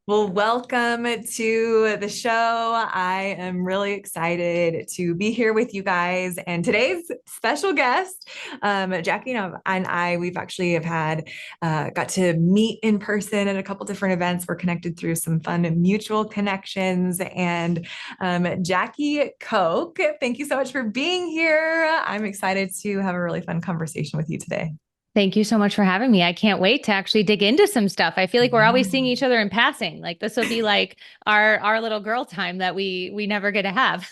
Well, welcome to the show. I am really excited to be here with you guys. And today's special guest, Jackie and I, we've actually have had got to meet in person at a couple different events. We're connected through some fun and mutual connections. And Jackie Koch, thank you so much for being here. I'm excited to have a really fun conversation with you today. Thank you so much for having me. I can't wait to actually dig into some stuff. I feel like we're always seeing Yeah. each other in passing. Like this will be like our little girl time that we never get to have.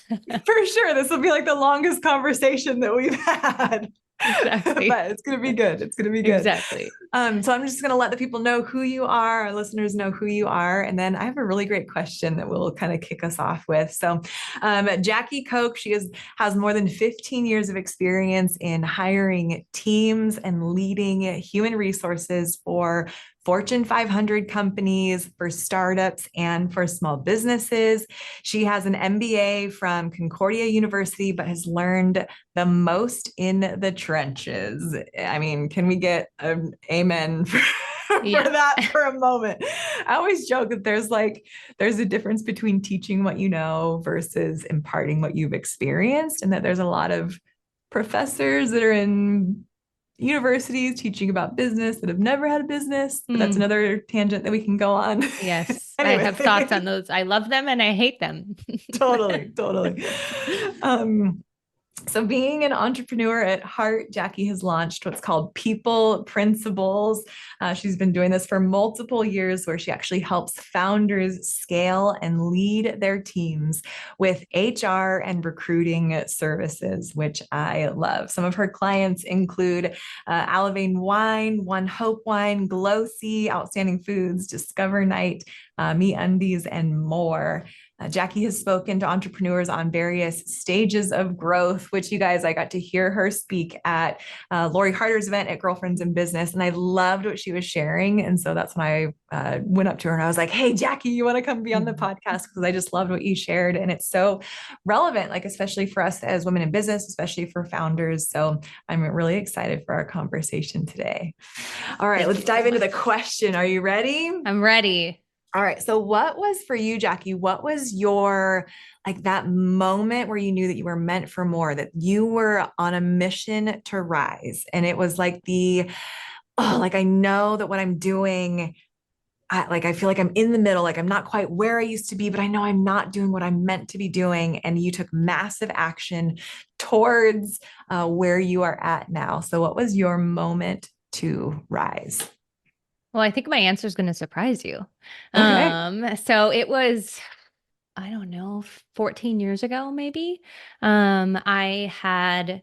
For sure. This will be like the longest conversation that we've had. Exactly. But it's going to be good. It's going to be good. Exactly. So I'm just going to let the people know who you are, our listeners know who you are. And then I have a really great question that will kind of kick us off with. Jackie Koch, has more than 15 years of experience in hiring teams and leading human resources for Fortune 500 companies, for startups, and for small businesses. She has an MBA from Concordia University, but has learned the most in the trenches. I mean, can we get an amen for, for Yeah. that for a moment? I always joke that there's a difference between teaching what you know versus imparting what you've experienced, and that there's a lot of professors that are in universities teaching about business that have never had a business, but that's Mm, another tangent that we can go on. yes. I Anyway. have thoughts on those. I love them and I hate them. Totally. Um, so, being an entrepreneur at heart, Jackie has launched what's called People Principles. She's been doing this for multiple years, where she actually helps founders scale and lead their teams with HR and recruiting services, which I love. Some of her clients include Alavain Wine, One Hope Wine, Glossy, Outstanding Foods, Discover Night, Me Undies, and more. Jackie has spoken to entrepreneurs on various stages of growth, which you guys, I got to hear her speak at Lori Harder's event at Girlfriends in Business, and I loved what she was sharing. And so that's when I went up to her and I was like, "Hey, Jackie, you want to come be on the podcast? Because I just loved what you shared, and it's so relevant, like especially for us as women in business, especially for founders." So I'm really excited for our conversation today. All right, Thank let's you so dive into the much. question. Are you ready? I'm ready. All right. So what was for you, Jackie? What was your like that moment where you knew that you were meant for more, that you were on a mission to rise? And it was like like I know that what I'm doing, I feel like I'm in the middle, like I'm not quite where I used to be, but I know I'm not doing what I'm meant to be doing. And you took massive action towards where you are at now. So what was your moment to rise? Well, I think my answer is going to surprise you. Okay. So it was, I don't know, 14 years ago, maybe. I had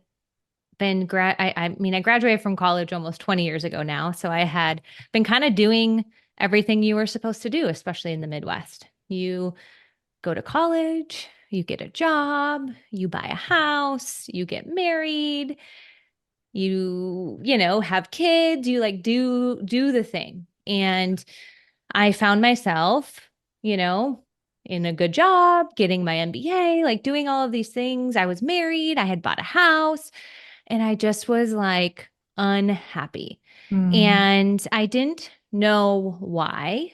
I mean, I graduated from college almost 20 years ago now. So I had been kind of doing everything you were supposed to do, especially in the Midwest. You go to college, you get a job, you buy a house, you get married, have kids, you like do the thing. And I found myself, you know, in a good job, getting my MBA, like doing all of these things. I was married, I had bought a house, and I just was like unhappy. Mm, And I didn't know why.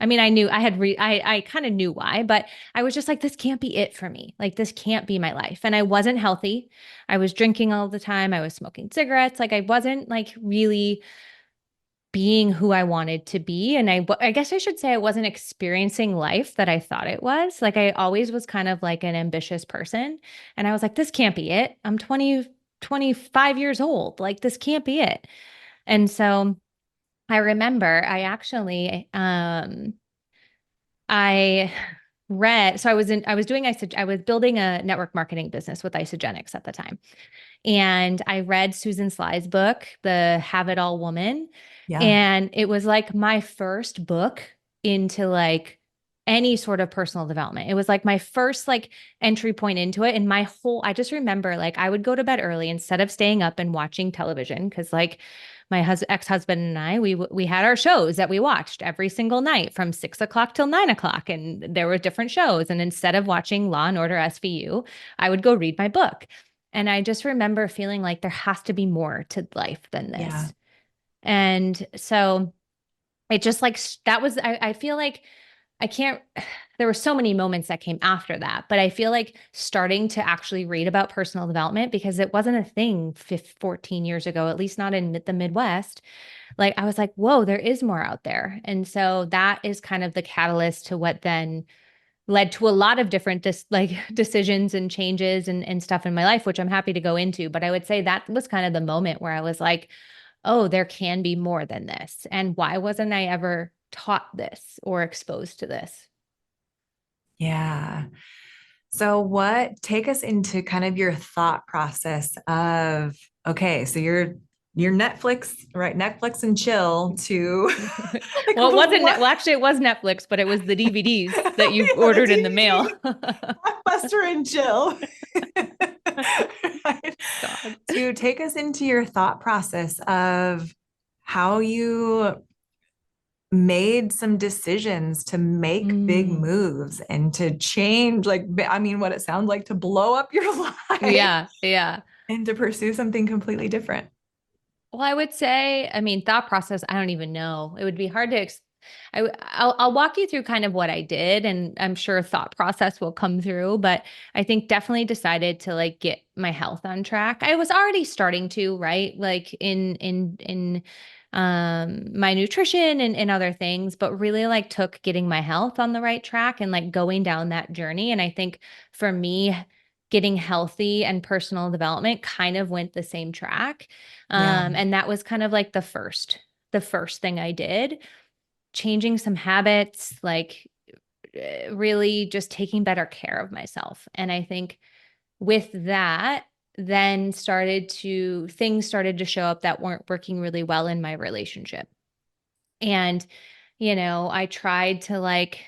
I mean, I kind of knew why, but I was just like, this can't be it for me. Like, this can't be my life. And I wasn't healthy. I was drinking all the time. I was smoking cigarettes. Like, I wasn't like really being who I wanted to be. And I guess I should say I wasn't experiencing life that I thought it was. Like, I always was kind of like an ambitious person. And I was like, this can't be it. I'm 25 years old. Like, this can't be it. And so I remember I read, so I was building a network marketing business with Isogenics at the time. And I read Susan Sly's book, The Have It All Woman. yeah. And it was like my first book into like any sort of personal development. It was like my first like entry point into it. And I just remember like I would go to bed early instead of staying up and watching television because like my ex-husband and I, we had our shows that we watched every single night from 6 o'clock till 9 o'clock. And there were different shows. And instead of watching Law and Order SVU, I would go read my book. And I just remember feeling like there has to be more to life than Yeah. this. And so it just like that was, I feel like I can't, there were so many moments that came after that, but I feel like starting to actually read about personal development because it wasn't a thing 14 years ago, at least not in the Midwest. Like I was like, whoa, there is more out there. And so that is kind of the catalyst to what then led to a lot of different like decisions and changes and stuff in my life, which I'm happy to go into. But I would say that was kind of the moment where I was like, oh, there can be more than this. And why wasn't I ever taught this or exposed to this? Yeah. So take us into kind of your thought process of, okay, so you're Netflix, right? Netflix and chill to like Well, it wasn't, what? well, actually, it was Netflix, but it was the DVDs that you Yeah, the ordered in the mail. DVD, Blockbuster and chill. Right? God. To take us into your thought process of how you made some decisions to make big Mm, moves and to change, like, I mean, what it sounds like to blow up your life yeah, yeah. and to pursue something completely different. Well, I would say, I mean, thought process, I don't even know. It would be hard to, I'll walk you through kind of what I did, and I'm sure thought process will come through, but I think definitely decided to like get my health on track. I was already starting to, right? Like in my nutrition and other things, but really like took getting my health on the right track and like going down that journey. And I think for me, getting healthy and personal development kind of went the same track. Yeah. And that was kind of like the first thing I did, changing some habits, like really just taking better care of myself. And I think with that, then things started to show up that weren't working really well in my relationship. And, I tried to like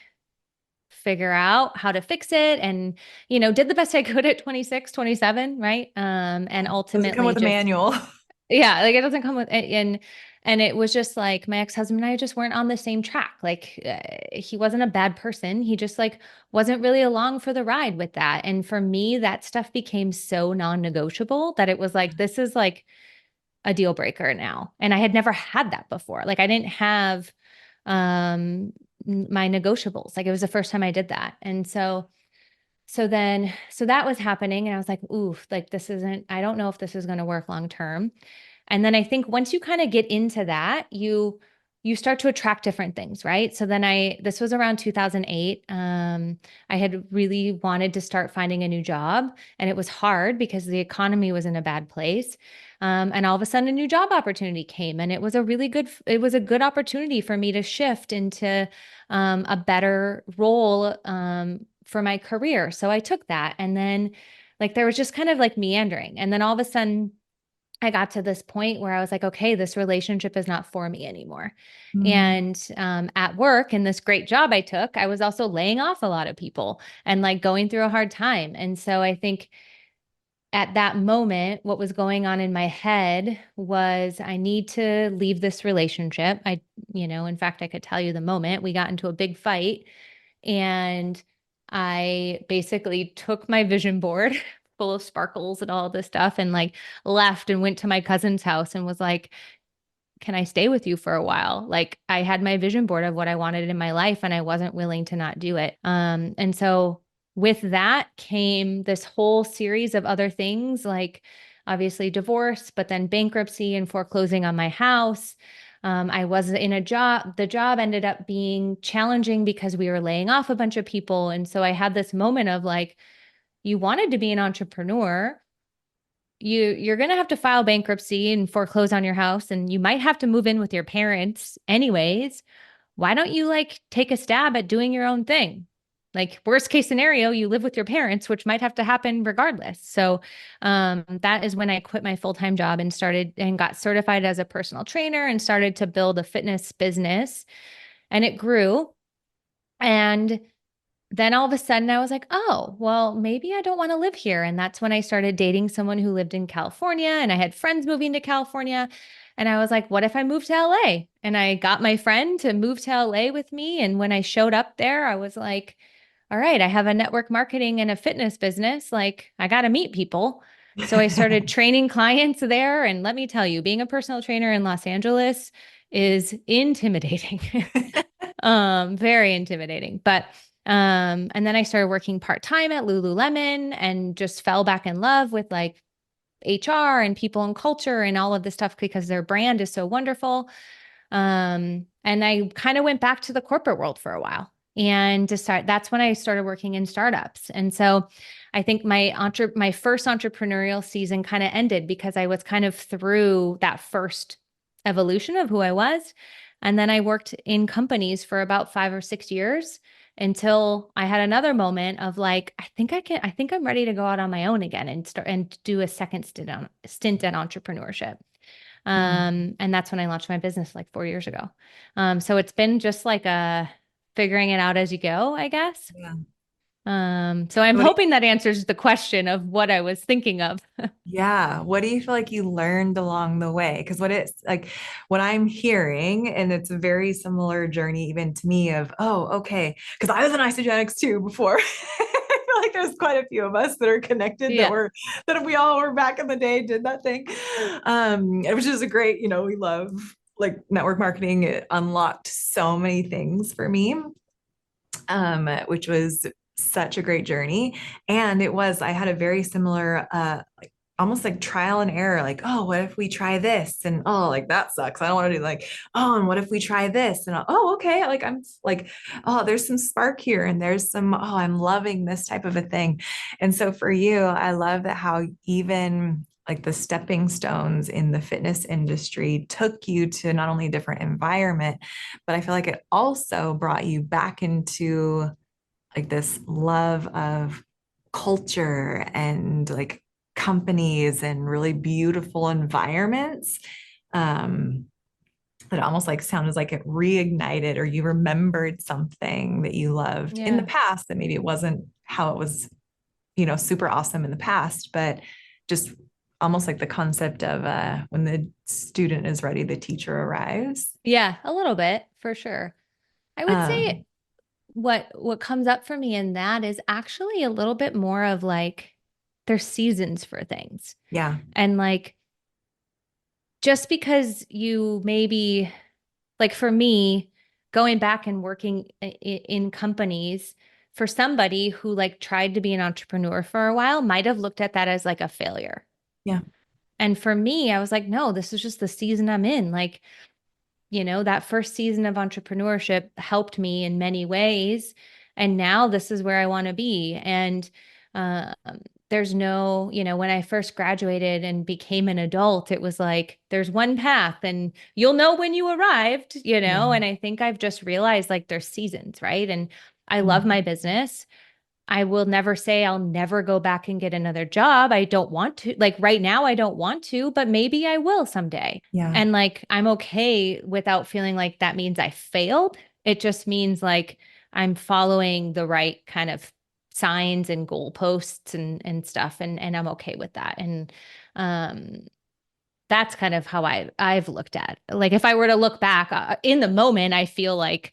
figure out how to fix it and, did the best I could at 26, 27, right? And Doesn't come ultimately with a just manual. yeah, like it doesn't come with and it was just like my ex-husband and I just weren't on the same track. Like he wasn't a bad person. He just like wasn't really along for the ride with that. And for me, that stuff became so non-negotiable that it was like this is like a deal breaker now. And I had never had that before. Like I didn't have my negotiables. Like it was the first time I did that. And so that was happening and I was like, ooh, like I don't know if this is going to work long term. And then I think once you kind of get into that, you start to attract different things, right? So then this was around 2008. I had really wanted to start finding a new job and it was hard because the economy was in a bad place. And all of a sudden a new job opportunity came and it was a good opportunity for me to shift into a better role for my career. So I took that and then like there was just kind of like meandering. And then all of a sudden I got to this point where I was like, okay, this relationship is not for me anymore. Mm. And at work in this great job I took, I was also laying off a lot of people and like going through a hard time. And so I think at that moment, what was going on in my head was I need to leave this relationship. In fact, I could tell you the moment we got into a big fight and I basically took my vision board full of sparkles and all this stuff and like left and went to my cousin's house and was like, can I stay with you for a while? Like I had my vision board of what I wanted in my life and I wasn't willing to not do it. And so with that came this whole series of other things, like obviously divorce, but then bankruptcy and foreclosing on my house. I was in a job. The job ended up being challenging because we were laying off a bunch of people. And so I had this moment of like, you wanted to be an entrepreneur, you're going to have to file bankruptcy and foreclose on your house and you might have to move in with your parents anyways. Why don't you like take a stab at doing your own thing? Like worst case scenario, you live with your parents, which might have to happen regardless. So that is when I quit my full-time job and started and got certified as a personal trainer and started to build a fitness business. And it grew. And then all of a sudden I was like, oh, well, maybe I don't want to live here. And that's when I started dating someone who lived in California and I had friends moving to California. And I was like, what if I moved to LA? And I got my friend to move to LA with me. And when I showed up there, I was like, all right, I have a network marketing and a fitness business. Like, I got to meet people. So I started training clients there. And let me tell you, being a personal trainer in Los Angeles is intimidating. Very intimidating. But and then I started working part-time at Lululemon and just fell back in love with like HR and people and culture and all of this stuff because their brand is so wonderful. And I kind of went back to the corporate world for a while and that's when I started working in startups. And so I think my first entrepreneurial season kind of ended because I was kind of through that first evolution of who I was. And then I worked in companies for about 5 or 6 years until I had another moment of like, I think I'm ready to go out on my own again and start and do a second stint in entrepreneurship. Mm. And that's when I launched my business like 4 years ago. So it's been just like a figuring it out as you go, I guess. Yeah. So I'm What do hoping that answers the question of what I was thinking of. Yeah. What do you feel like you learned along the way? Because what it's like, what I'm hearing, and it's a very similar journey even to me of, oh, okay. Because I was in isogenics too before. I feel like there's quite a few of us that are connected Yeah. that we all were back in the day, did that thing. Which is a great, we love like network marketing. It unlocked so many things for me, which was such a great journey. And I had a very similar, like almost like trial and error, like, oh, what if we try this? And oh, like that sucks. I don't want to do like, oh, and what if we try this? And oh, okay. Like I'm like, oh, there's some spark here and there's some, oh, I'm loving this type of a thing. And so for you, I love that how even like the stepping stones in the fitness industry took you to not only a different environment, but I feel like it also brought you back into like this love of culture and like companies and really beautiful environments. Um, it almost like sounded like it reignited or you remembered something that you loved in the Yeah. past that maybe it wasn't how it was, super awesome in the past, but just almost like the concept of when the student is ready, the teacher arrives. Yeah, a little bit for sure. I would say Um, what comes up for me in that is actually a little bit more of like there's seasons for things. yeah, And like just because you maybe like for me going back and working in companies for somebody who like tried to be an entrepreneur for a while might have looked at that as like a failure. yeah, And for me, I was like, no, this is just the season I'm in. Like, that first season of entrepreneurship helped me in many ways. And now this is where I want to be. And um, there's no, when I first graduated and became an adult, it was like, there's one path and you'll know when you arrived, yeah. and I think I've just realized like there's seasons, right? And I love Mhm. my business. I will never say I'll never go back and get another job. I don't want to. Like right now, I don't want to, but maybe I will someday. Yeah. And like I'm okay without feeling like that means I failed. It just means like I'm following the right kind of signs and goalposts and stuff, and I'm okay with that. And um, that's kind of how I've looked at. Like if I were to look back in the moment, I feel like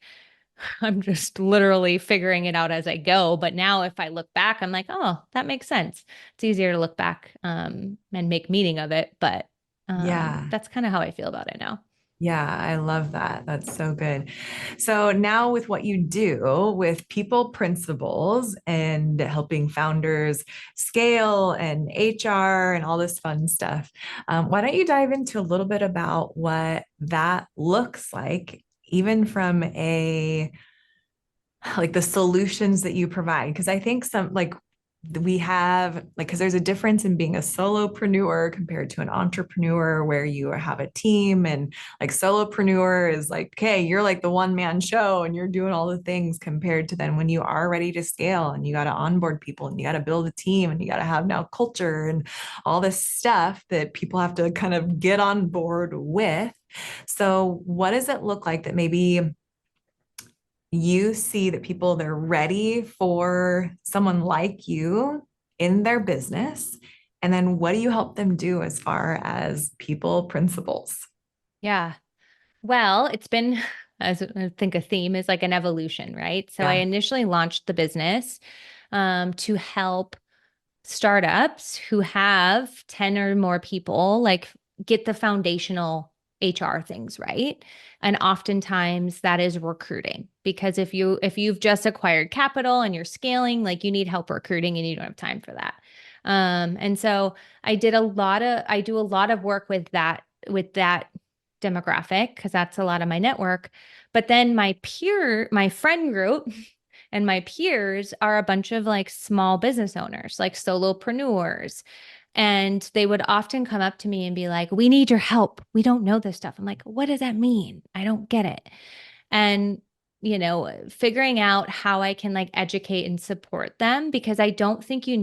I'm just literally figuring it out as I go. But now if I look back, I'm like, oh, that makes sense. It's easier to look back and make meaning of it. But Yeah. that's kind of how I feel about it now. Yeah, I love that. That's so good. So now with what you do with people principles and helping founders scale and HR and all this fun stuff, why don't you dive into a little bit about what that looks like, even from a like the solutions that you provide? Because I think some like we have like because there's a difference in being a solopreneur compared to an entrepreneur where you have a team and like solopreneur is like okay you're like the one man show and you're doing all the things compared to then when you are ready to scale and you got to onboard people and you got to build a team and you got to have now culture and all this stuff that people have to kind of get on board with. So what does it look like that maybe you see that people they're ready for someone like you in their business, and then what do you help them do as far as people principles? Yeah. Well, it's been, as I think a theme is like an evolution, right? So I Yeah. initially launched the business to help startups who have 10 or more people like get the foundational HR things right. And oftentimes that is recruiting, because if you've just acquired capital and you're scaling, like you need help recruiting and you don't have time for that. And so I do a lot of work with that demographic, because that's a lot of my network. But then my friend group and my peers are a bunch of like small business owners, like solopreneurs. And they would often come up to me and be like, "We need your help. We don't know this stuff." I'm like, "What does that mean? I don't get it." And, figuring out how I can like educate and support them, because I don't think you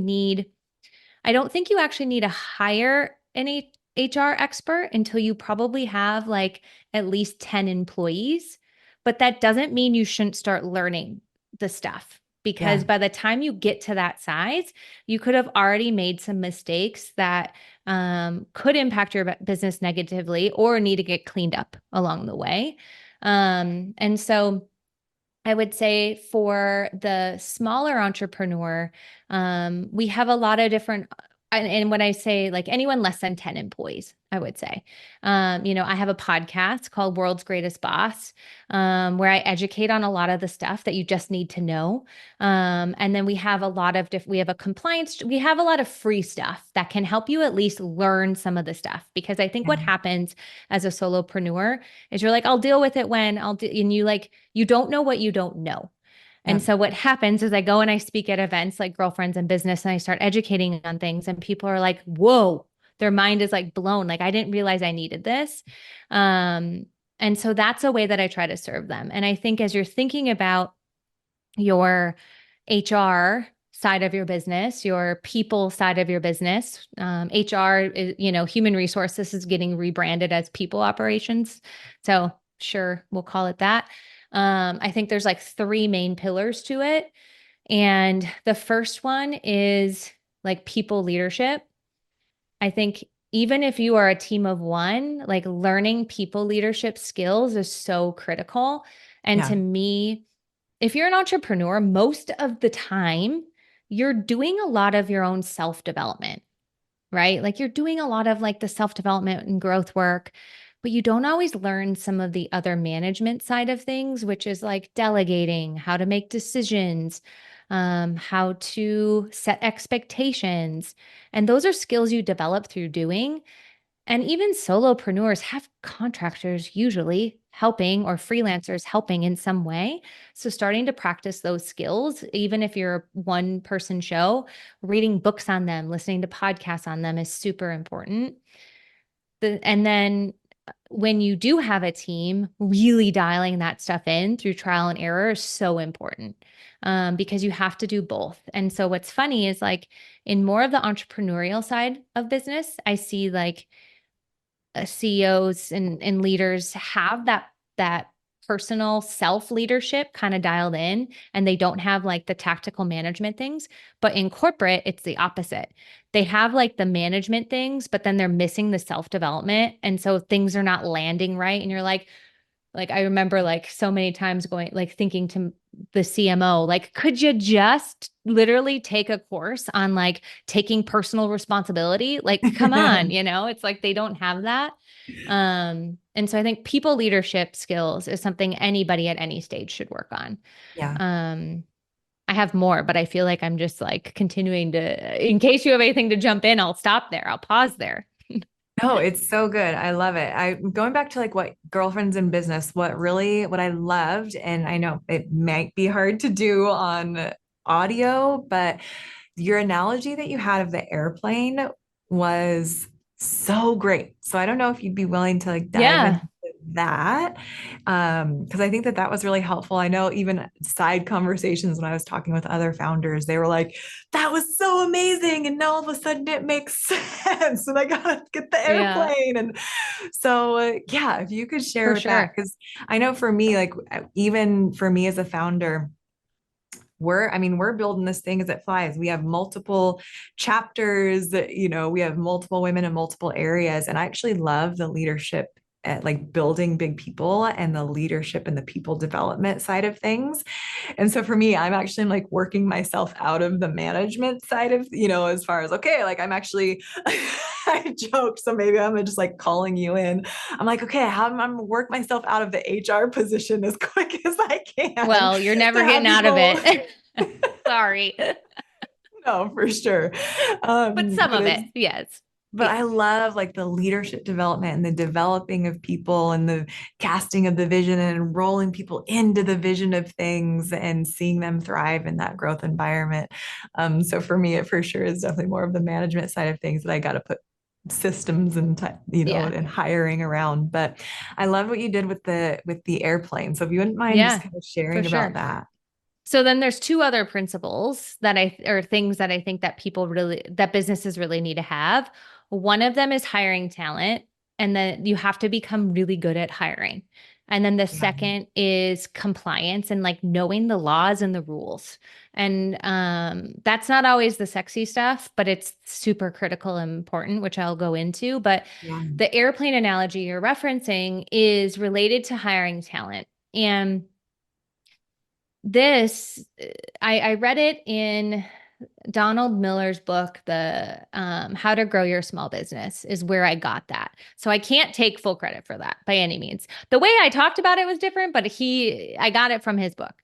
actually need to hire an HR expert until you probably have like at least 10 employees. But that doesn't mean you shouldn't start learning the stuff, because Yeah. by the time you get to that size, you could have already made some mistakes that could impact your business negatively or need to get cleaned up along the way. And so I would say for the smaller entrepreneur, we have a lot of different, and when I say like anyone less than 10 employees, I would say, I have a podcast called World's Greatest Boss, where I educate on a lot of the stuff that you just need to know. And then we have a lot of we have a compliance, we have a lot of free stuff that can help you at least learn some of the stuff. Because I think what Yeah. happens as a solopreneur is you're like, I'll deal with it when and you don't know what you don't know. And Yep. so what happens is I go and I speak at events like Girlfriends in Business, and I start educating on things, and people are like, whoa, their mind is like blown. Like, I didn't realize I needed this. Um, and so that's a way that I try to serve them. And I think as you're thinking about your HR side of your business, your people side of your business. HR is, human resources is getting rebranded as people operations. So sure, we'll call it that. I think there's like three main pillars to it. And the first one is like people leadership. I think even if you are a team of one, like learning people leadership skills is so critical. And Yeah. to me, if you're an entrepreneur, most of the time, you're doing a lot of your own self development, right? Like you're doing a lot of like the self development and growth work, but you don't always learn some of the other management side of things, which is like delegating, how to make decisions, how to set expectations. And those are skills you develop through doing. And even solopreneurs have contractors usually helping, or freelancers helping in some way. So starting to practice those skills, even if you're a one person show, reading books on them, listening to podcasts on them is super important. And then when you do have a team, really dialing that stuff in through trial and error is so important, because you have to do both. And so what's funny is like in more of the entrepreneurial side of business, I see like CEOs and leaders have that personal self leadership kind of dialed in, and they don't have like the tactical management things. But in corporate, it's the opposite. They have like the management things, but then they're missing the self development, and so things are not landing right. And you're like I remember like so many times going like thinking to the CMO, like, could you just literally take a course on like taking personal responsibility? Like, come on, it's like they don't have that. And so I think people leadership skills is something anybody at any stage should work on. Yeah. Um, I have more, but I feel like I'm just like continuing to, in case you have anything to jump in, I'll stop there. I'll pause there. No, it's so good. I love it. I'm going back to like what girlfriends in business, what I loved, and I know it might be hard to do on audio, but your analogy that you had of the airplane was so great. So I don't know if you'd be willing to like dive into Yeah. that. Because I think that that was really helpful. I know even side conversations when I was talking with other founders, they were like, that was so amazing. And now all of a sudden it makes sense. And I gotta get the Yeah, airplane. And so yeah, if you could share for with that, sure. because I know for me, like even for me as a founder, we're building this thing as it flies. We have multiple chapters, we have multiple women in multiple areas. And I actually love the leadership at like building big people and the leadership and the people development side of things. And so for me, I'm actually like working myself out of the management side of, as far as, okay, like I'm actually, I joke. So maybe I'm just like calling you in. I'm like, okay, I'm work myself out of the HR position as quick as I can Well, you're to never have getting out of people. it. Sorry. No, for sure. But some But of it, it's yes. but Yeah. I love like the leadership development and the developing of people and the casting of the vision and enrolling people into the vision of things and seeing them thrive in that growth environment. So for me, it for sure is definitely more of the management side of things that I got to put systems and Yeah. and hiring around. But I love what you did with the airplane. So if you wouldn't mind just Yeah, kind of for sharing about sure. that. So then there's two other principles or things that I think that that businesses really need to have. One of them is hiring talent, and then you have to become really good at hiring. And then the Yeah. second is compliance and like knowing the laws and the rules. And that's not always the sexy stuff, but it's super critical and important, which I'll go into. But Yeah. the airplane analogy you're referencing is related to hiring talent. And this, I read it in Donald Miller's book, the How to Grow Your Small Business, is where I got that. So I can't take full credit for that by any means. The way I talked about it was different, but I got it from his book.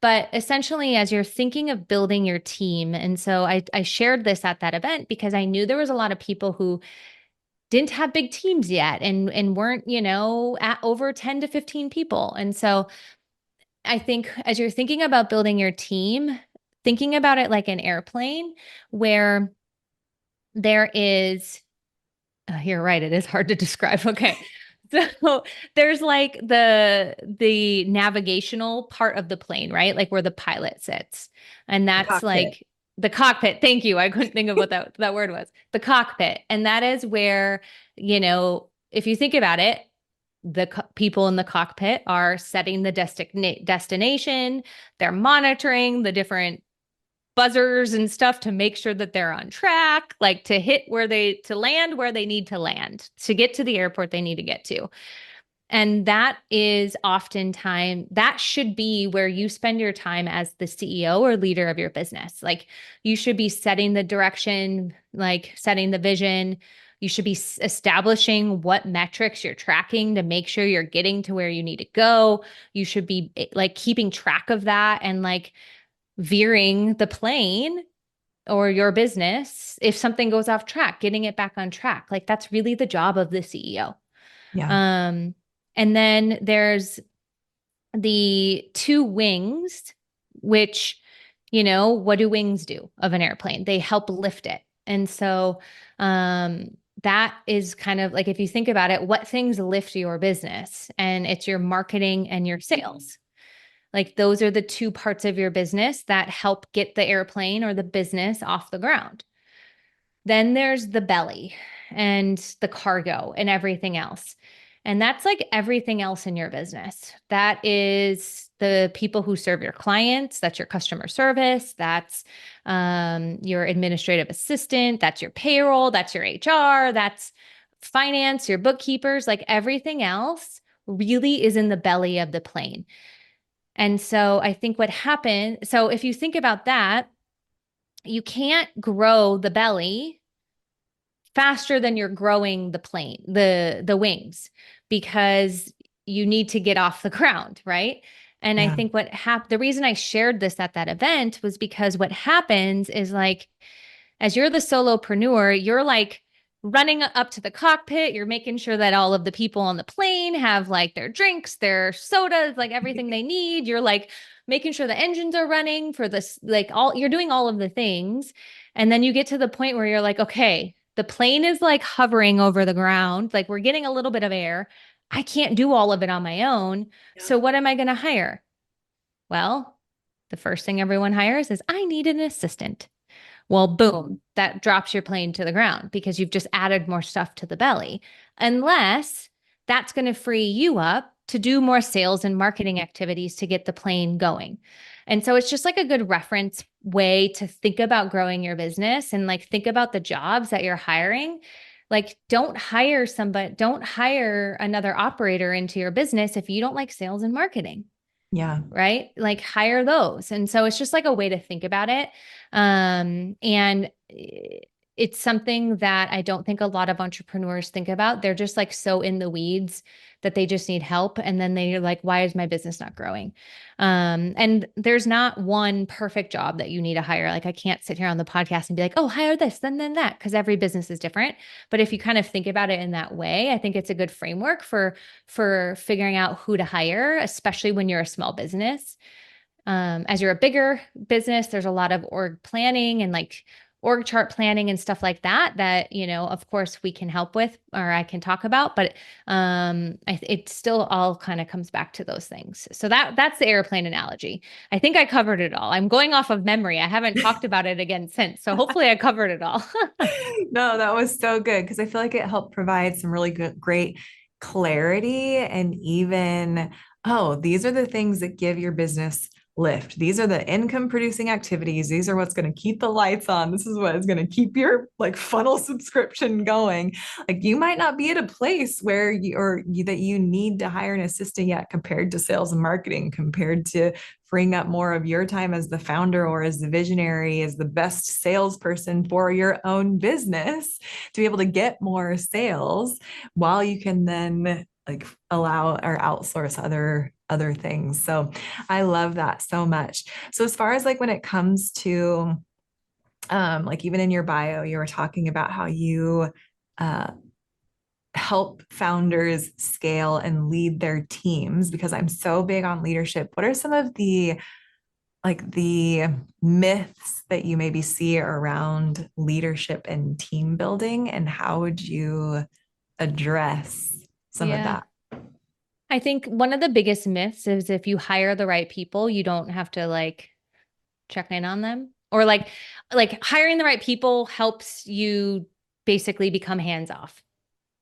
But essentially, as you're thinking of building your team, and so I shared this at that event because I knew there was a lot of people who didn't have big teams yet and weren't, at over 10 to 15 people. And so I think as you're thinking about building your team, thinking about it like an airplane where there is, you're right, it is hard to describe. Okay. So there's like the navigational part of the plane, right? Like where the pilot sits. And The that's cockpit. like the cockpit. Thank you. I couldn't think of what that word was. The cockpit. And that is where, if you think about it, people in the cockpit are setting the destination. They're monitoring the different buzzers and stuff to make sure that they're on track, like to land where they need to land, to get to the airport they need to get to. And that is oftentimes, that should be where you spend your time as the CEO or leader of your business. Like you should be setting the direction, like setting the vision. You should be establishing what metrics you're tracking to make sure you're getting to where you need to go. You should be like keeping track of that and like veering the plane or your business if something goes off track, getting it back on track. Like that's really the job of the CEO. Yeah. Um, and then there's the two wings, which, what do wings do of an airplane? They help lift it. And so that is kind of like, if you think about it, what things lift your business? And it's your marketing and your sales. Like those are the two parts of your business that help get the airplane or the business off the ground. Then there's the belly and the cargo and everything else. And that's like everything else in your business. That is the people who serve your clients. That's your customer service. That's your administrative assistant. That's your payroll. That's your HR. That's finance, your bookkeepers. Like everything else really is in the belly of the plane. And so I think what happened, so if you think about that, you can't grow the belly faster than you're growing the plane, the wings, because you need to get off the ground, right? And I Yeah. think the reason I shared this at that event was because what happens is like, as you're the solopreneur, you're like running up to the cockpit. You're making sure that all of the people on the plane have like their drinks, their sodas, like everything they need. You're like making sure the engines are running for this, like you're doing all of the things. And then you get to the point where you're like, okay, the plane is like hovering over the ground. Like we're getting a little bit of air. I can't do all of it on my own. Yeah. So what am I going to hire? Well, the first thing everyone hires is I need an assistant. Well, boom, that drops your plane to the ground because you've just added more stuff to the belly. Unless that's going to free you up to do more sales and marketing activities to get the plane going. And so it's just like a good reference way to think about growing your business and like think about the jobs that you're hiring. Like, don't hire another operator into your business if you don't like sales and marketing, Yeah. right? Like hire those. And so it's just like a way to think about it. And it's something that I don't think a lot of entrepreneurs think about. They're just like so in the weeds that they just need help. And then they're like, why is my business not growing? And there's not one perfect job that you need to hire. Like I can't sit here on the podcast and be like, oh, hire this, then that, because every business is different. But if you kind of think about it in that way, I think it's a good framework for figuring out who to hire, especially when you're a small business. As you're a bigger business, there's a lot of org planning and like org chart planning and stuff like that, of course we can help with, or I can talk about, but it still all kind of comes back to those things. So that's the airplane analogy. I think I covered it all. I'm going off of memory. I haven't talked about it again since. So hopefully I covered it all. No, that was so good because I feel like it helped provide some really good, great clarity and even, oh, these are the things that give your business lift. These are the income producing activities. These are what's going to keep the lights on. This is what is going to keep your like funnel subscription going. Like you might not be at a place where that you need to hire an assistant yet compared to sales and marketing, compared to freeing up more of your time as the founder or as the visionary, as the best salesperson for your own business to be able to get more sales while you can then like allow or outsource other things. So I love that so much. So as far as like when it comes to like even in your bio, you were talking about how you uh help founders scale and lead their teams because I'm so big on leadership. What are some of the myths that you maybe see around leadership and team building, and how would you address some of Yeah. that? I think one of the biggest myths is if you hire the right people, you don't have to like check in on them, or like hiring the right people helps you basically become hands off,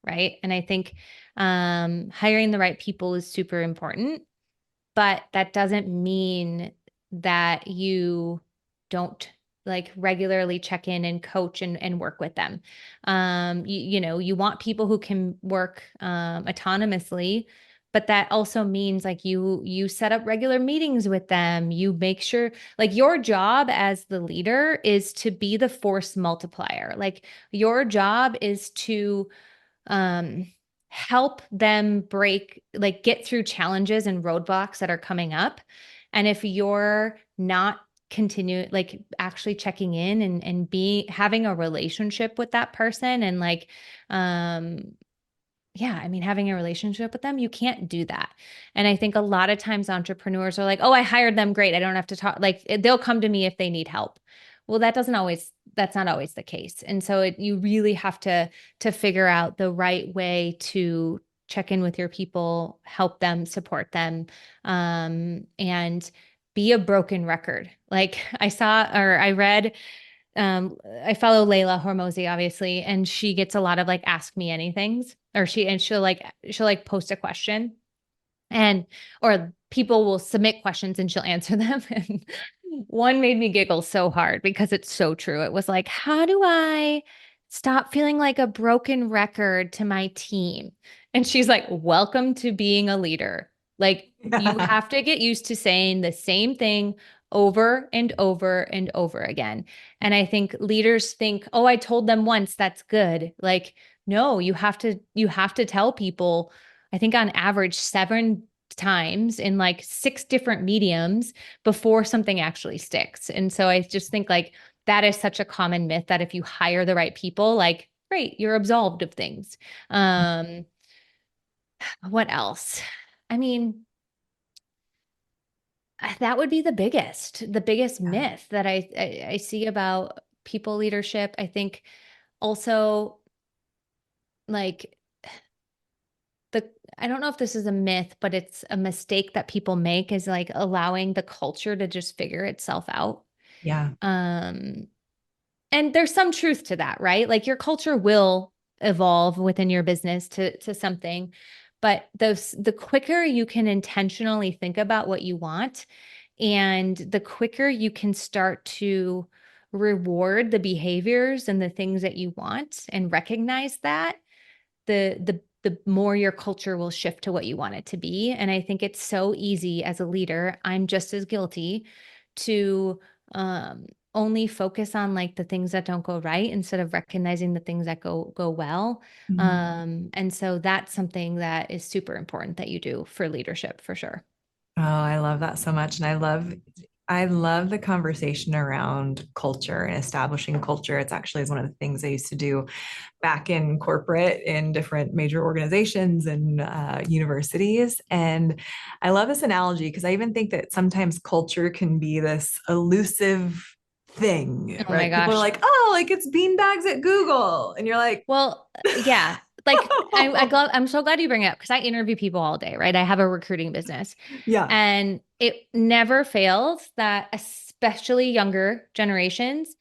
right? And I think hiring the right people is super important, but that doesn't mean that you don't like regularly check in and coach and work with them. You want people who can work autonomously, but that also means like you set up regular meetings with them. You make sure like your job as the leader is to be the force multiplier. Like your job is to um help them get through challenges and roadblocks that are coming up. And if you're not continue like actually checking in and be having a relationship with that person and like um yeah, I mean, having a relationship with them, you can't do that. And I think a lot of times entrepreneurs are like, oh, I hired them. Great. I don't have to talk. Like they'll come to me if they need help. Well, that's not always the case. And so you really have to figure out the right way to check in with your people, help them, support them, and be a broken record. Like I read I follow Layla Hormozy, obviously, and she gets a lot of like ask me anythings, or she'll post a question and or people will submit questions and she'll answer them. And one made me giggle so hard because it's so true. It was like, how do I stop feeling like a broken record to my team? And she's like, welcome to being a leader. Like you Yeah. have to get used to saying the same thing over and over and over again. And I think leaders think, oh, I told them once, that's good. Like, no, you have to tell people, I think on average 7 times in like 6 different mediums before something actually sticks. And so I just think like that is such a common myth that if you hire the right people, like, great, you're absolved of things. Um, what else? I mean, that would be the biggest myth that I see about people leadership. I think also like the I don't know if this is a myth, but it's a mistake that people make is like allowing the culture to just figure itself out. Yeah. Um, and there's some truth to that, right? Like your culture will evolve within your business to something, but the quicker you can intentionally think about what you want, and the quicker you can start to reward the behaviors and the things that you want and recognize that, the more your culture will shift to what you want it to be. And I think it's so easy as a leader, I'm just as guilty, to only focus on like the things that don't go right instead of recognizing the things that go well. Mhm. And so that's something that is super important that you do for leadership for sure. Oh, I love that so much. And I love the conversation around culture and establishing culture. It's actually is one of the things I used to do back in corporate in different major organizations and universities. And I love this analogy because I even think that sometimes culture can be this elusive thing, Oh my right? People are gosh. like, oh, like it's beanbags at Google. And you're like, Well, yeah. Like I'm so glad you bring it up because I interview people all day, right? I have a recruiting business. yeah, And it never fails that, especially younger generations,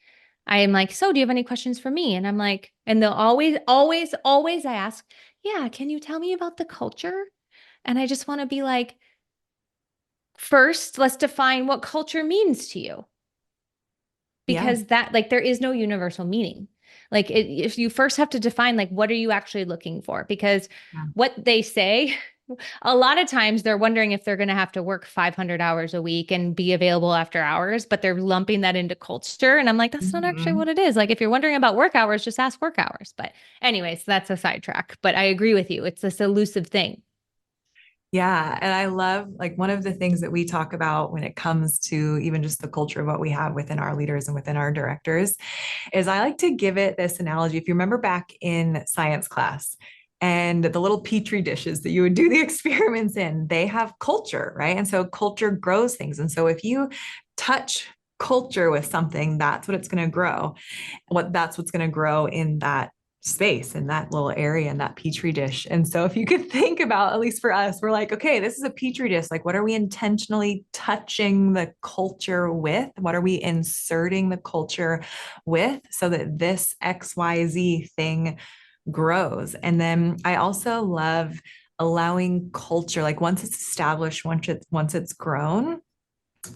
I am like, so do you have any questions for me? And I'm like, and they'll always ask, yeah, can you tell me about the culture? And I just want to be like, first, let's define what culture means to you, yeah, because that, like, there is no universal meaning. Like, if you first have to define, like, what are you actually looking for? Because yeah. what they say, a lot of times they're wondering if they're going to have to work 500 hours a week and be available after hours, but they're lumping that into culture. And I'm like, that's not actually what Mhm. it is. Like, if you're wondering about work hours, just ask work hours. But, anyways, that's a sidetrack. But I agree with you. It's this elusive thing. Yeah. And I love like one of the things that we talk about when it comes to even just the culture of what we have within our leaders and within our directors is I like to give it this analogy. If you remember back in science class, and the little petri dishes that you would do the experiments in, they have culture, right? And so culture grows things. And so if you touch culture with something, that's what it's going to grow. That's what's going to grow in that space in that little area in that petri dish. And so if you could think about, at least for us, we're like, okay, this is a petri dish. Like, what are we intentionally touching the culture with? What are we inserting the culture with so that this XYZ thing grows? And then I also love allowing culture, like once it's established, once it's grown,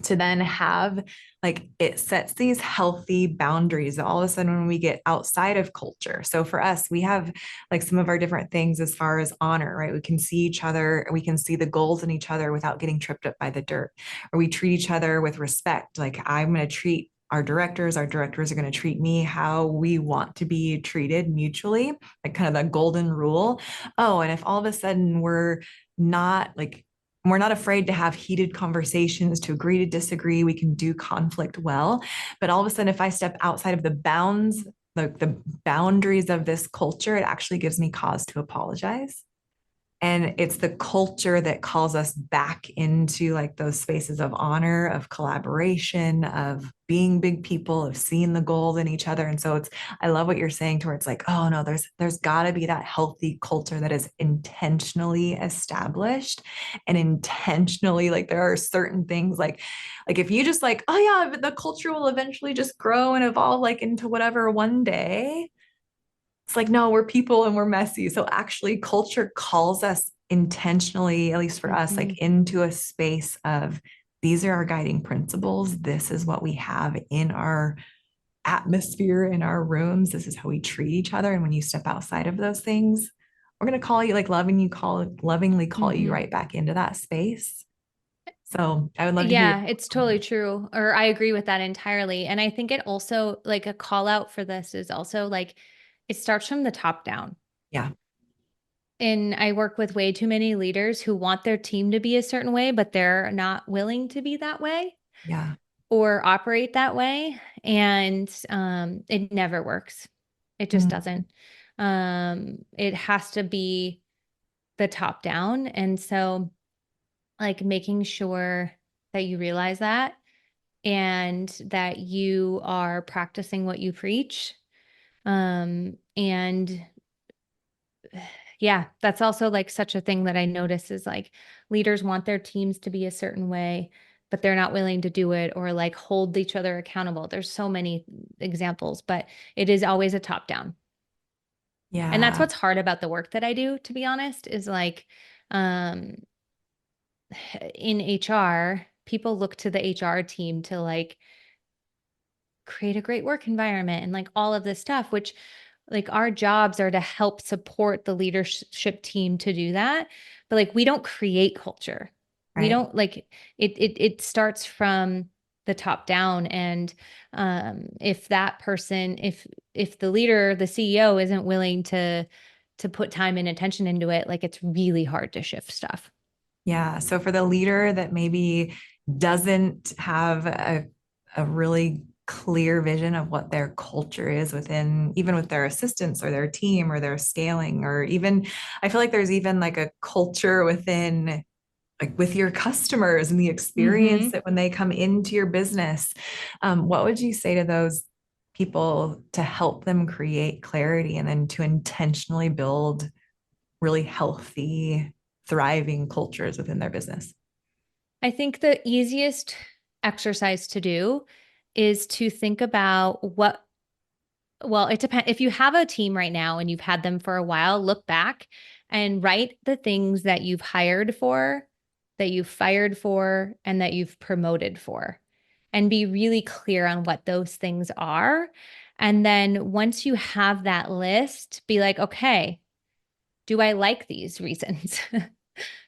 to then have like it sets these healthy boundaries that all of a sudden when we get outside of culture. So for us, we have like some of our different things as far as honor, right? We can see each other, we can see the goals in each other without getting tripped up by the dirt, or we treat each other with respect. Like I'm going to treat our directors are going to treat me how we want to be treated mutually, like kind of the golden rule. Oh, and if all of a sudden we're not afraid to have heated conversations, to agree to disagree. We can do conflict well. But all of a sudden, if I step outside of the bounds, the boundaries of this culture, it actually gives me cause to apologize. And it's the culture that calls us back into like those spaces of honor, of collaboration, of being big people, of seeing the gold in each other. And so I love what you're saying towards like, oh no, there's got to be that healthy culture that is intentionally established and intentionally like there are certain things like if you just like, oh yeah, the culture will eventually just grow and evolve like into whatever one day, it's like, no, we're people and we're messy. So actually, culture calls us intentionally, at least for us, Mhm. like into a space of these are our guiding principles. This is what we have in our atmosphere, in our rooms. This is how we treat each other. And when you step outside of those things, we're going to call you like lovingly call you Mhm. right back into that space. So I would love to hear your Yeah, thoughts it's on totally that. true. Or I agree with that entirely. And I think it also, like, a call out for this is also like it starts from the top down. Yeah. And I work with way too many leaders who want their team to be a certain way, but they're not willing to be that way Yeah. or operate that way. And it never works. It just Mm, doesn't. It has to be the top down. And so, like, making sure that you realize that and that you are practicing what you preach. And yeah, that's also like such a thing that I notice is like leaders want their teams to be a certain way, but they're not willing to do it or like hold each other accountable. There's so many examples, but it is always a top down. And that's yeah. what's hard about the work that I do, to be honest, is like um in HR, people look to the HR team to like create a great work environment and like all of this stuff, which like our jobs are to help support the leadership team to do that. But like we don't create culture. We Right. don't like it starts from the top down. And if that person, if the leader, the CEO isn't willing to put time and attention into it, like it's really hard to shift stuff. Yeah. So for the leader that maybe doesn't have a really clear vision of what their culture is within, even with their assistants or their team or their scaling, or even, I feel like there's even like a culture within, like with your customers and the experience Mm-hmm. that when they come into your business, what would you say to those people to help them create clarity and then to intentionally build really healthy, thriving cultures within their business? I think the easiest exercise to do is to think about what, well, it depends. If you have a team right now and you've had them for a while, look back and write the things that you've hired for, that you've fired for, and that you've promoted for, and be really clear on what those things are. And then once you have that list, be like, okay, do I like these reasons?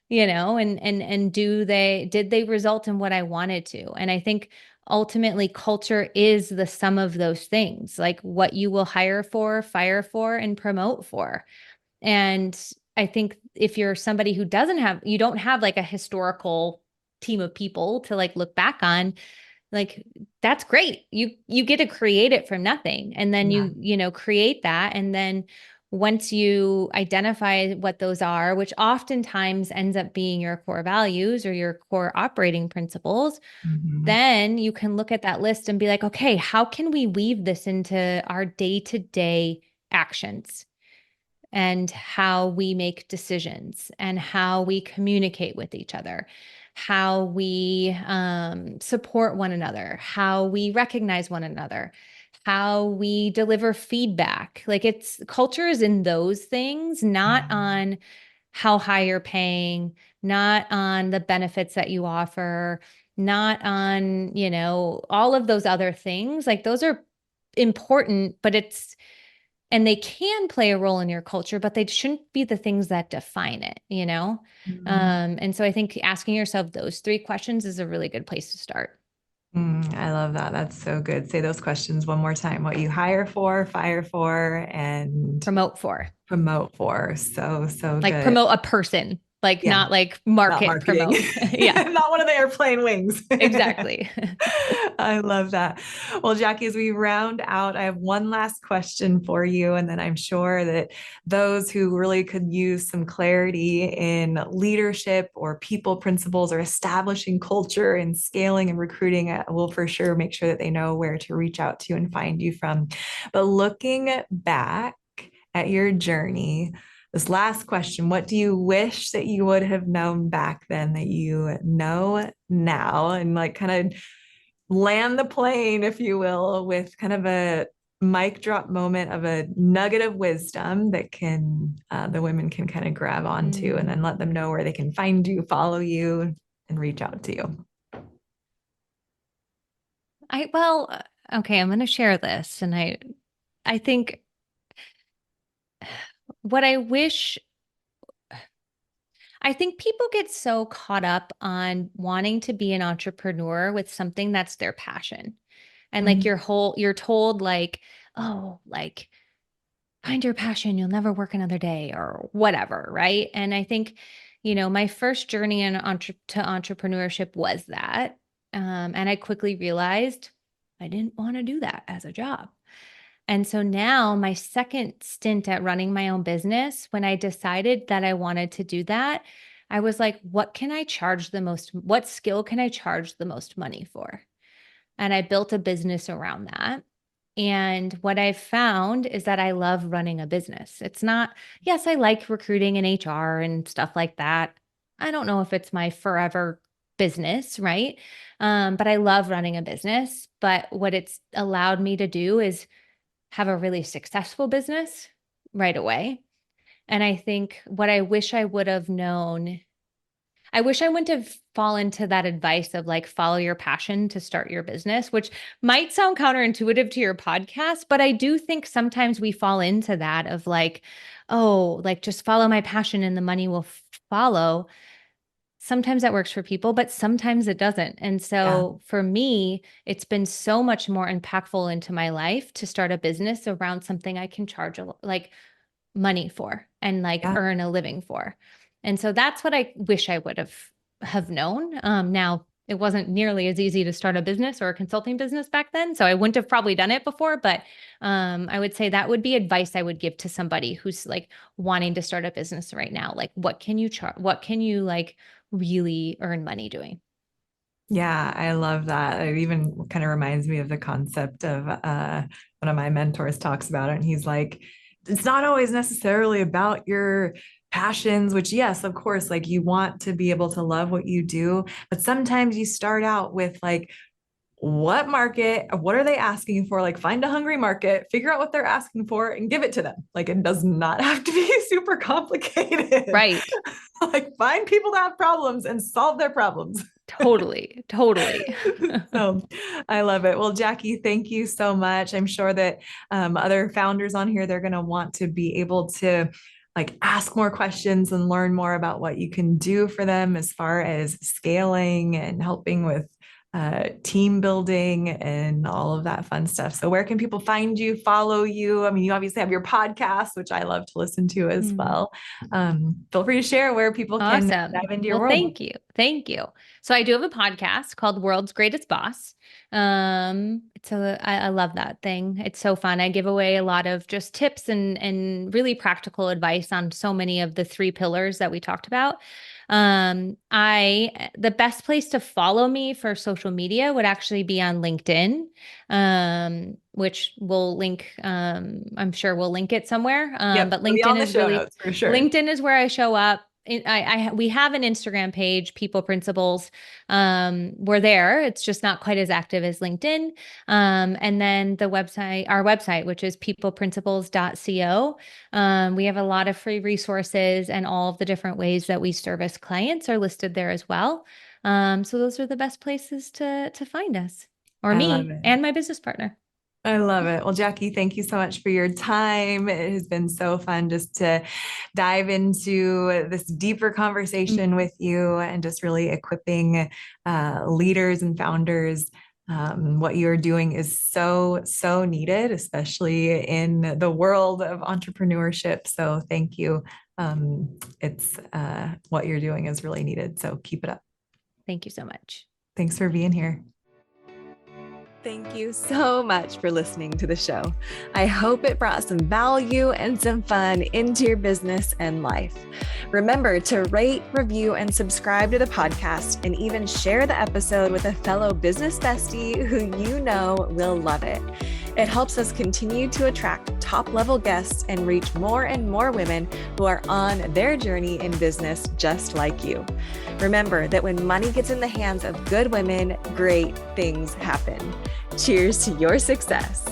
And did they result in what I wanted to? And I think ultimately culture is the sum of those things, like what you will hire for, fire for, and promote for. And I think if you're somebody who doesn't have, you don't have like a historical team of people to like look back on, like that's great. You get to create it from nothing. And then Yeah. create that. And then once you identify what those are, which oftentimes ends up being your core values or your core operating principles, Mhm. then you can look at that list and be like, okay, how can we weave this into our day-to-day actions and how we make decisions and how we communicate with each other, how we support one another, how we recognize one another, how we deliver feedback. Like it's culture is in those things, not Yeah. on how high you're paying, not on the benefits that you offer, not on, all of those other things. Like those are important, but and they can play a role in your culture, but they shouldn't be the things that define it? Mhm. And so I think asking yourself those three questions is a really good place to start. I love that. That's so good. Say those questions one more time. What you hire for, fire for, and Promote for, promote for. So, so like good. promote a person, like Yeah, not like not market marketing, promote. Yeah, not one of the airplane wings. exactly. I love that. Well, Jackie, as we round out, I have one last question for you. And then I'm sure that those who really could use some clarity in leadership or people principles or establishing culture and scaling and recruiting will for sure make sure that they know where to reach out to and find you from. But looking back at your journey, this last question, what do you wish that you would have known back then that you know now? And like kind of land the plane, if you will, with kind of a mic drop moment of a nugget of wisdom that can the women can kind of grab onto and then Mm. let them know where they can find you, follow you, and reach out to you. Okay, I'm going to share this, and I think what I think people get so caught up on wanting to be an entrepreneur with something that's their passion. And like Mm, you're told like, oh, like find your passion, you'll never work another day or whatever, right? And I think, my first journey to entrepreneurship was that. And I quickly realized I didn't want to do that as a job. And so now, my second stint at running my own business, when I decided that I wanted to do that, I was like, what skill can I charge the most money for? And I built a business around that. And what I've found is that I love running a business. It's not, yes, I like recruiting and HR and stuff like that. I don't know if it's my forever business, right? But I love running a business. But what it's allowed me to do is have a really successful business right away. And I think what I wish I would have known, I wish I wouldn't have fallen to that advice of like, follow your passion to start your business, which might sound counterintuitive to your podcast, but I do think sometimes we fall into that of like, oh, like just follow my passion and the money will follow. Sometimes that works for people, but sometimes it doesn't. And so for me, it's been so much more impactful into my life to start a business around something I can charge like money for and like earn a living for. And so that's what I wish I would have known. Now it wasn't nearly as easy to start a business or a consulting business back then. So I wouldn't have probably done it before, but I would say that would be advice I would give to somebody who's like wanting to start a business right now. Like, what can you charge? What can you like really earn money doing? Yeah, I love that. It even kind of reminds me of the concept of one of my mentors talks about it. And he's like, it's not always necessarily about your passions, which, yes, of course, like you want to be able to love what you do. But sometimes you start out with like, what market, what are they asking for? Like, find a hungry market, figure out what they're asking for, and give it to them. Like, it does not have to be super complicated. Right. Like, find people that have problems and solve their problems. Totally. So I love it. Well, Jackie, thank you so much. I'm sure that other founders on here, they're going to want to be able to like ask more questions and learn more about what you can do for them as far as scaling and helping with team building and all of that fun stuff. So where can people find you, follow you? I mean, you obviously have your podcast, which I love to listen to as well. Feel free to share where people can dive into your world. Thank you. Thank you. So I do have a podcast called World's Greatest Boss. So I love that thing. It's so fun. I give away a lot of just tips and really practical advice on so many of the 3 pillars that we talked about. The best place to follow me for social media would actually be on LinkedIn, which we'll link. I'm sure we'll link it somewhere. But LinkedIn is really, notes, for sure. LinkedIn is where I show up. We have an Instagram page, People Principles. We're there. It's just not quite as active as LinkedIn. And then our website, which is peopleprinciples.co. We have a lot of free resources, and all of the different ways that we service clients are listed there as well. So those are the best places to find us, or me and my business partner. I love it. Well, Jackie, thank you so much for your time. It has been so fun just to dive into this deeper conversation with you and just really equipping leaders and founders. What you're doing is so needed, especially in the world of entrepreneurship. So thank you. It's what you're doing is really needed. So keep it up. Thank you so much. Thanks for being here. Thank you so much for listening to the show. I hope it brought some value and some fun into your business and life. Remember to rate, review, and subscribe to the podcast, and even share the episode with a fellow business bestie who you know will love it. It helps us continue to attract top-level guests and reach more and more women who are on their journey in business just like you. Remember that when money gets in the hands of good women, great things happen. Cheers to your success.